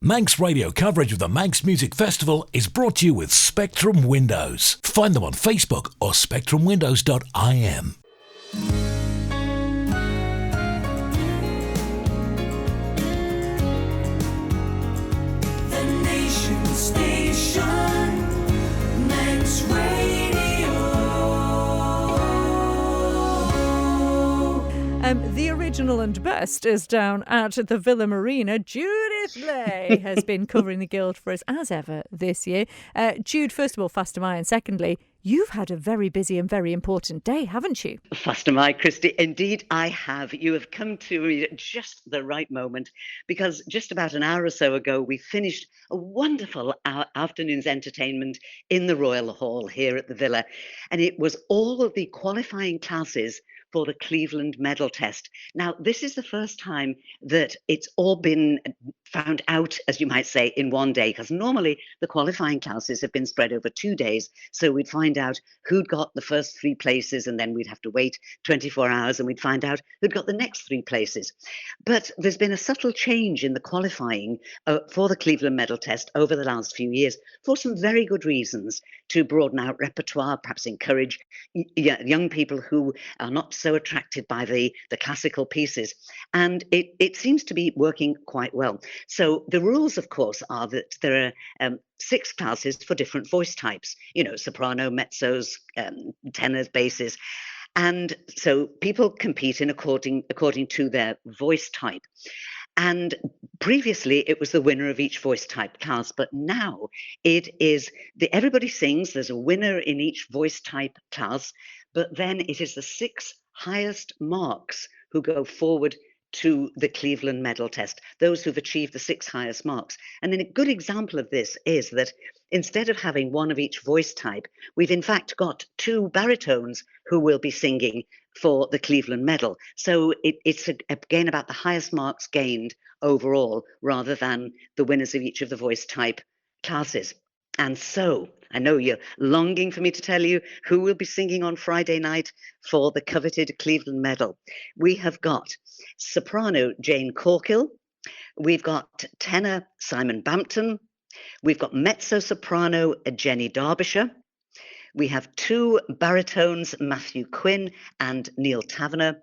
Manx radio coverage of the Manx Music Festival is brought to you with Spectrum Windows. Find them on Facebook or spectrumwindows.im. The Nation Station, Manx Radio. The original and best is down at the Villa Marina. Judith Lay has been covering the Guild for us as ever this year. Jude, first of all, Faster and secondly, you've had a very busy and very important day, haven't you? Faster my Christy, indeed I have. You have come to me at just the right moment, because just about an hour or so ago we finished a wonderful afternoon's entertainment in the Royal Hall here at the Villa, and it was all of the qualifying classes for the Cleveland Medal Test. Now, this is the first time that it's all been found out, as you might say, in one day, because normally the qualifying classes have been spread over 2 days. So we'd find out who'd got the first 3 places, and then we'd have to wait 24 hours and we'd find out who'd got the next 3 places. But there's been a subtle change in the qualifying for the Cleveland Medal Test over the last few years for some very good reasons, to broaden out repertoire, perhaps encourage young people who are not so attracted by the classical pieces. And it seems to be working quite well. So the rules, of course, are that there are 6 classes for different voice types, soprano, mezzos, tenors, basses. And so people compete in according to their voice type. And previously it was the winner of each voice type class, but now it is everybody sings. There's a winner in each voice type class, but then it is the 6 highest marks who go forward to the Cleveland Medal Test, those who've achieved the 6 highest marks. And then a good example of this is that instead of having one of each voice type, we've in fact got 2 baritones who will be singing for the Cleveland Medal. So it's again about the highest marks gained overall, rather than the winners of each of the voice type classes. And so I know you're longing for me to tell you who will be singing on Friday night for the coveted Cleveland Medal. We have got soprano Jane Corkill, we've got tenor Simon Bampton, we've got mezzo-soprano Jenny Derbyshire, we have 2 baritones, Matthew Quinn and Neil Taverner,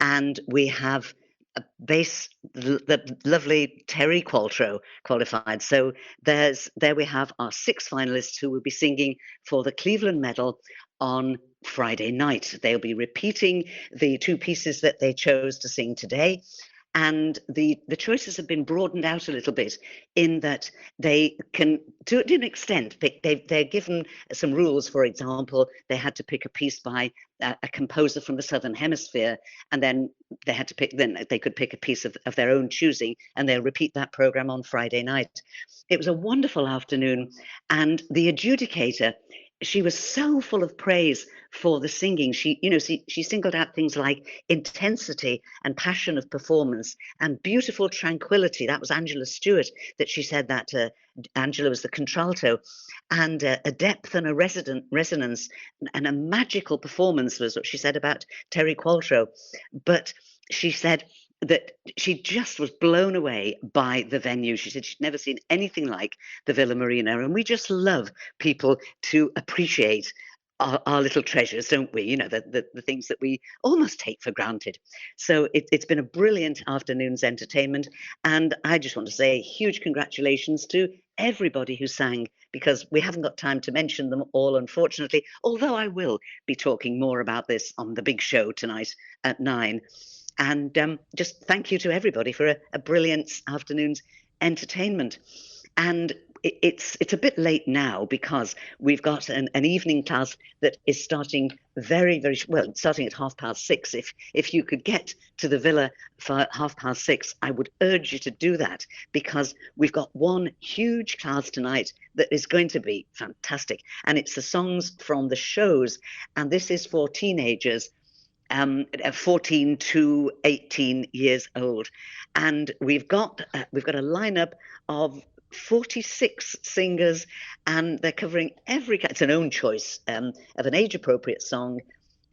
and we have a bass, the lovely Terry Qualtrough qualified. So there we have our 6 finalists who will be singing for the Cleveland Medal on Friday night. They'll be repeating the 2 pieces that they chose to sing today. And the choices have been broadened out a little bit, in that they can, to an extent, they're given some rules. For example, they had to pick a piece by a composer from the Southern Hemisphere, and then they could pick a piece of their own choosing, and they'll repeat that program on Friday night. It was a wonderful afternoon, and the adjudicator, she was so full of praise for the singing. She singled out things like intensity and passion of performance and beautiful tranquility. That was Angela Stewart, that she said that Angela was the contralto, and a depth and a resonance and a magical performance was what she said about Terry Qualtrough. But she said that she just was blown away by the venue. She said she'd never seen anything like the Villa Marina, and we just love people to appreciate our little treasures, don't we? The things that we almost take for granted. So it's been a brilliant afternoon's entertainment, and I just want to say huge congratulations to everybody who sang, because we haven't got time to mention them all, unfortunately, although I will be talking more about this on the big show tonight at 9. And just thank you to everybody for a brilliant afternoon's entertainment. And it's a bit late now, because we've got an evening class that is starting very, very well, starting at 6:30. If you could get to the Villa for 6:30, I would urge you to do that, because we've got one huge class tonight that is going to be fantastic. And it's the songs from the shows. And this is for teenagers 14 to 18 years old, and we've got a lineup of 46 singers, and they're covering it's an own choice of an age-appropriate song.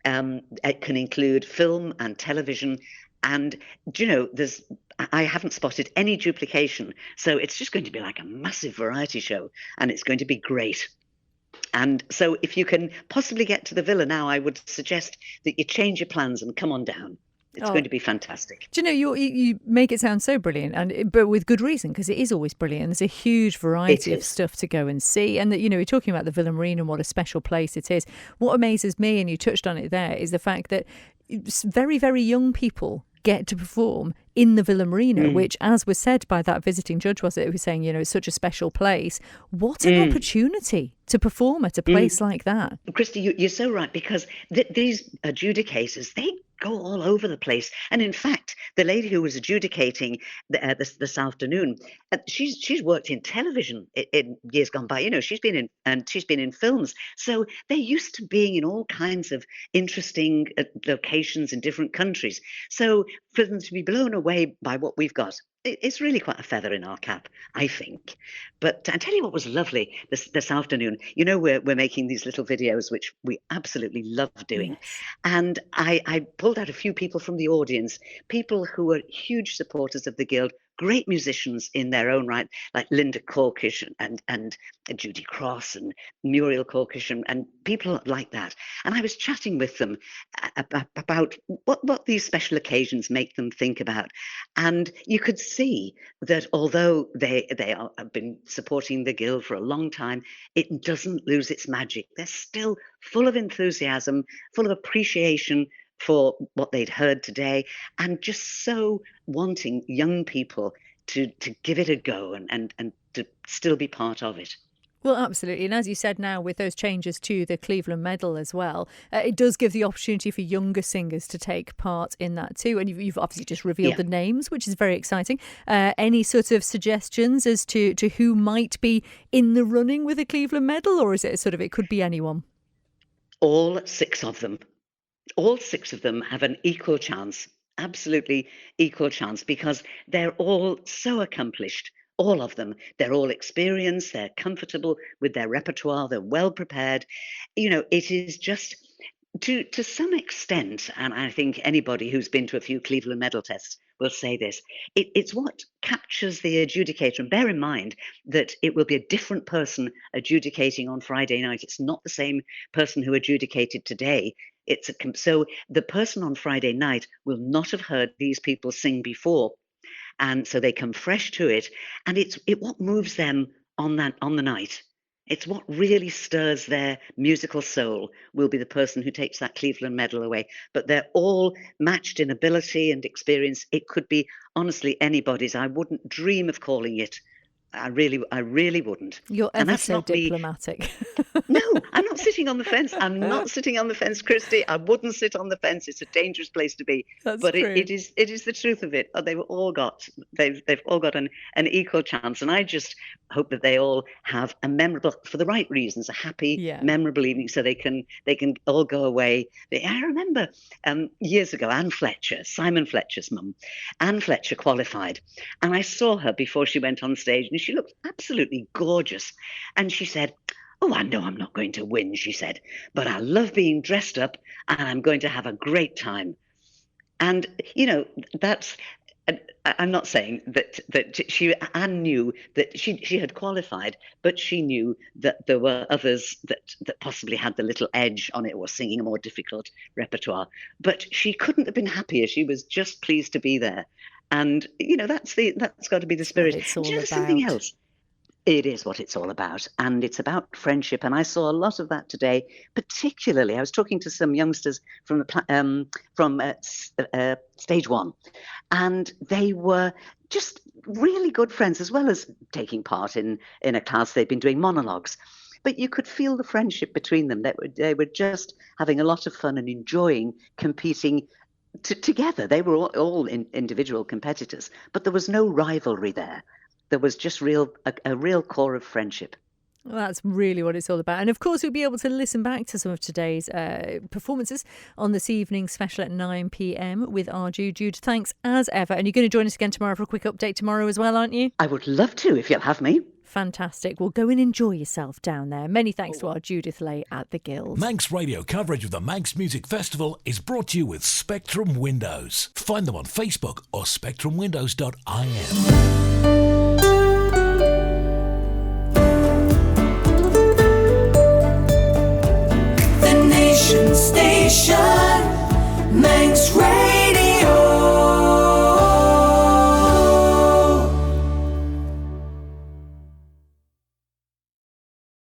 It can include film and television, And do you know, I haven't spotted any duplication. So it's just going to be like a massive variety show, and it's going to be great. And so if you can possibly get to the villa now, I would suggest that you change your plans and come on down. It's going to be fantastic. Do you know, you make it sound so brilliant, but with good reason, because it is always brilliant. There's a huge variety of stuff to go and see. And, you're talking about the Villa Marina and what a special place it is. What amazes me, and you touched on it there, is the fact that very, very young people get to perform in the Villa Marina, which, as was said by that visiting judge, was it, who was saying, it's such a special place. What an opportunity to perform at a place like that. Christy, you're so right, because these adjudicators, they go all over the place. And in fact, the lady who was adjudicating this afternoon, she's worked in television in years gone by. She's been in films, so they're used to being in all kinds of interesting locations in different countries. So for them to be blown away by what we've got, it's really quite a feather in our cap, I think. But I tell you what was lovely this afternoon. We're making these little videos, which we absolutely love doing. Yes. And I pulled out a few people from the audience, people who were huge supporters of the Guild, great musicians in their own right, like Linda Corkish and Judy Cross and Muriel Corkish and people like that. And I was chatting with them about what these special occasions make them think about. And you could see that although they have been supporting the Guild for a long time, it doesn't lose its magic. They're still full of enthusiasm, full of appreciation for what they'd heard today, and just so wanting young people to give it a go and to still be part of it. Well, absolutely. And as you said now, with those changes to the Cleveland Medal as well, it does give the opportunity for younger singers to take part in that too. And you've obviously just revealed the names, which is very exciting. Any sort of suggestions as to who might be in the running with the Cleveland Medal, or is it it could be anyone? All 6 of them. All 6 of them have an equal chance, absolutely equal chance, because they're all so accomplished, all of them. They're all experienced, they're comfortable with their repertoire, they're well prepared. It is just, to some extent, and I think anybody who's been to a few Cleveland Medal tests will say this, it's what captures the adjudicator. And bear in mind that it will be a different person adjudicating on Friday night. It's not the same person who adjudicated today. So the person on Friday night will not have heard these people sing before, and so they come fresh to it. And it's what moves them on the night. It's what really stirs their musical soul will be the person who takes that Cleveland Medal away. But they're all matched in ability and experience. It could be honestly anybody's. I wouldn't dream of calling it. I really wouldn't. You're ever so diplomatic. No, I'm not sitting on the fence. I'm not sitting on the fence, Christy. I wouldn't sit on the fence. It's a dangerous place to be. That's but true. It is the truth of it. They've all got an equal chance, and I just hope that they all have a memorable, for the right reasons, a happy, memorable evening, so they can all go away. I remember years ago, Anne Fletcher, Simon Fletcher's mum, Anne Fletcher qualified, and I saw her before she went on stage, and she looked absolutely gorgeous, and she said, "Oh, I know I'm not going to win," she said, "but I love being dressed up and I'm going to have a great time." And, that's, I'm not saying that Anne knew that she had qualified, but she knew that there were others that possibly had the little edge on it or singing a more difficult repertoire. But she couldn't have been happier. She was just pleased to be there. And, that's got to be the spirit. It's all about. Something else. It is what it's all about, and it's about friendship. And I saw a lot of that today. Particularly, I was talking to some youngsters from stage 1, and they were just really good friends, as well as taking part in a class. They'd been doing monologues, but you could feel the friendship between them. They were just having a lot of fun and enjoying competing together. They were all individual competitors, but there was no rivalry there. There was just a real core of friendship. Well, that's really what it's all about. And of course, you'll be able to listen back to some of today's performances on this evening's special at 9 p.m. with our Jude. Jude, thanks as ever. And you're going to join us again tomorrow for a quick update tomorrow as well, aren't you? I would love to, if you'll have me. fantastic. Well, go and enjoy yourself down there. Many thanks to our Judith Lay at the Guild. Manx Radio coverage of the Manx Music Festival is brought to you with Spectrum Windows. Find them on Facebook or spectrumwindows.im. Station, Manx Radio.